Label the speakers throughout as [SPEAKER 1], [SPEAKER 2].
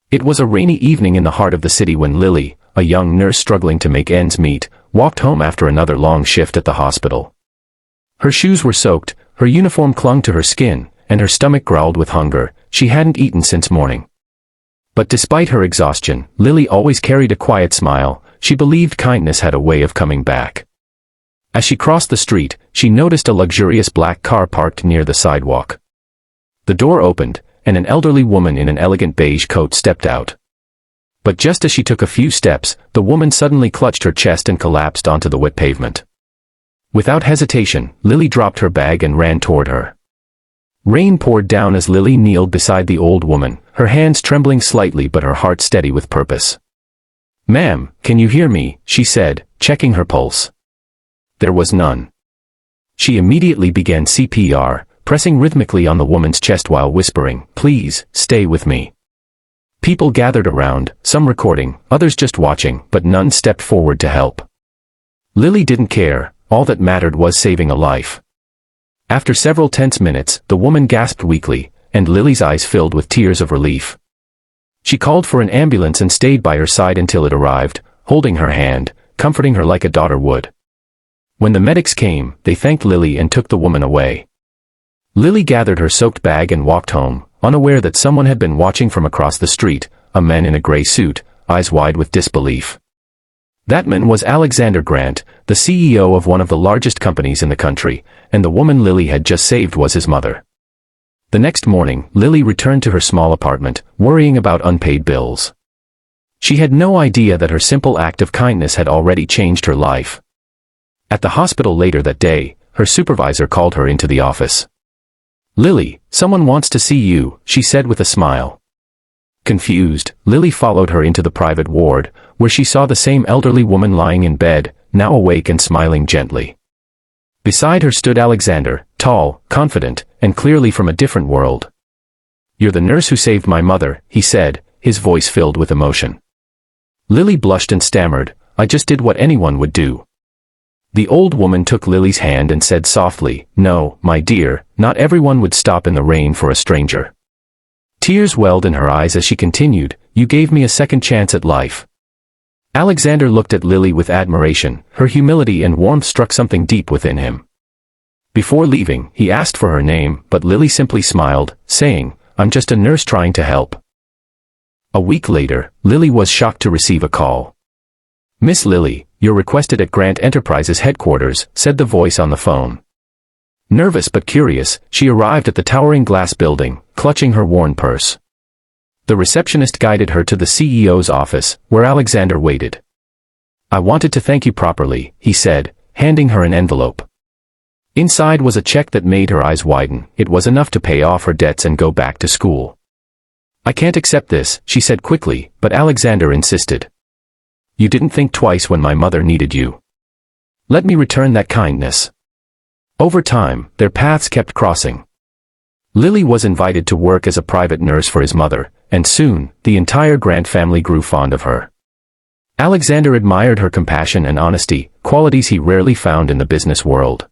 [SPEAKER 1] It was a rainy evening in the heart of the city when Lily, a young nurse struggling to make ends meet, walked home after another long shift at the hospital. Her shoes were soaked, her uniform clung to her skin, and her stomach growled with hunger. She hadn't eaten since morning. But despite her exhaustion, Lily always carried a quiet smile. She believed kindness had a way of coming back. As she crossed the street, she noticed a luxurious black car parked near the sidewalk. The door opened, and an elderly woman in an elegant beige coat stepped out. But just as she took a few steps, the woman suddenly clutched her chest and collapsed onto the wet pavement. Without hesitation, Lily dropped her bag and ran toward her. Rain poured down as Lily kneeled beside the old woman, her hands trembling slightly but her heart steady with purpose. "Ma'am, can you hear me?" she said, checking her pulse. There was none. She immediately began CPR, pressing rhythmically on the woman's chest while whispering, "Please, stay with me." People gathered around, some recording, others just watching, but none stepped forward to help. Lily didn't care. All that mattered was saving a life. After several tense minutes, the woman gasped weakly, and Lily's eyes filled with tears of relief. She called for an ambulance and stayed by her side until it arrived, holding her hand, comforting her like a daughter would. When the medics came, they thanked Lily and took the woman away. Lily gathered her soaked bag and walked home, unaware that someone had been watching from across the street, a man in a gray suit, eyes wide with disbelief. That man was Alexander Grant, the CEO of one of the largest companies in the country, and the woman Lily had just saved was his mother. The next morning, Lily returned to her small apartment, worrying about unpaid bills. She had no idea that her simple act of kindness had already changed her life. At the hospital later that day, her supervisor called her into the office. "Lily, someone wants to see you," she said with a smile. Confused, Lily followed her into the private ward, where she saw the same elderly woman lying in bed, now awake and smiling gently. Beside her stood Alexander, tall, confident, and clearly from a different world. "You're the nurse who saved my mother," he said, his voice filled with emotion. Lily blushed and stammered, "I just did what anyone would do." The old woman took Lily's hand and said softly, "No, my dear, not everyone would stop in the rain for a stranger." Tears welled in her eyes as she continued, "You gave me a second chance at life." Alexander looked at Lily with admiration. Her humility and warmth struck something deep within him. Before leaving, he asked for her name, but Lily simply smiled, saying, "I'm just a nurse trying to help." A week later, Lily was shocked to receive a call. "Miss Lily, you're requested at Grant Enterprises headquarters," said the voice on the phone. Nervous but curious, she arrived at the towering glass building, clutching her worn purse. The receptionist guided her to the CEO's office, where Alexander waited. "I wanted to thank you properly," he said, handing her an envelope. Inside was a check that made her eyes widen. It was enough to pay off her debts and go back to school. "I can't accept this," she said quickly, but Alexander insisted. "You didn't think twice when my mother needed you. Let me return that kindness." Over time, their paths kept crossing. Lily was invited to work as a private nurse for his mother, and soon, the entire Grant family grew fond of her. Alexander admired her compassion and honesty, qualities he rarely found in the business world.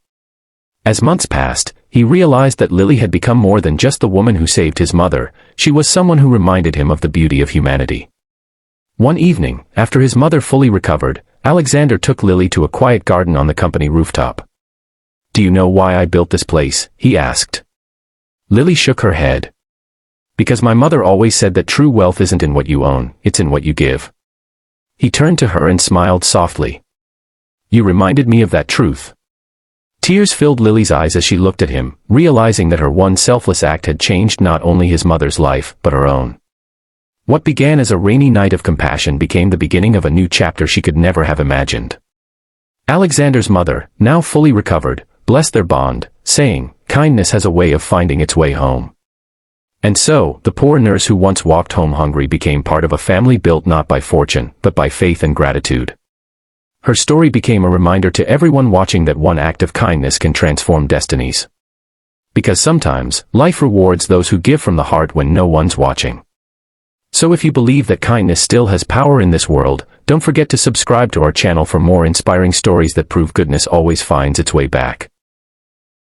[SPEAKER 1] As months passed, he realized that Lily had become more than just the woman who saved his mother. She was someone who reminded him of the beauty of humanity. One evening, after his mother fully recovered, Alexander took Lily to a quiet garden on the company rooftop. "Do you know why I built this place?" he asked. Lily shook her head. "Because my mother always said that true wealth isn't in what you own, it's in what you give." He turned to her and smiled softly. "You reminded me of that truth." Tears filled Lily's eyes as she looked at him, realizing that her one selfless act had changed not only his mother's life, but her own. What began as a rainy night of compassion became the beginning of a new chapter she could never have imagined. Alexander's mother, now fully recovered, blessed their bond, saying, "Kindness has a way of finding its way home." And so, the poor nurse who once walked home hungry became part of a family built not by fortune, but by faith and gratitude. Her story became a reminder to everyone watching that one act of kindness can transform destinies. Because sometimes, life rewards those who give from the heart when no one's watching. So if you believe that kindness still has power in this world, don't forget to subscribe to our channel for more inspiring stories that prove goodness always finds its way back.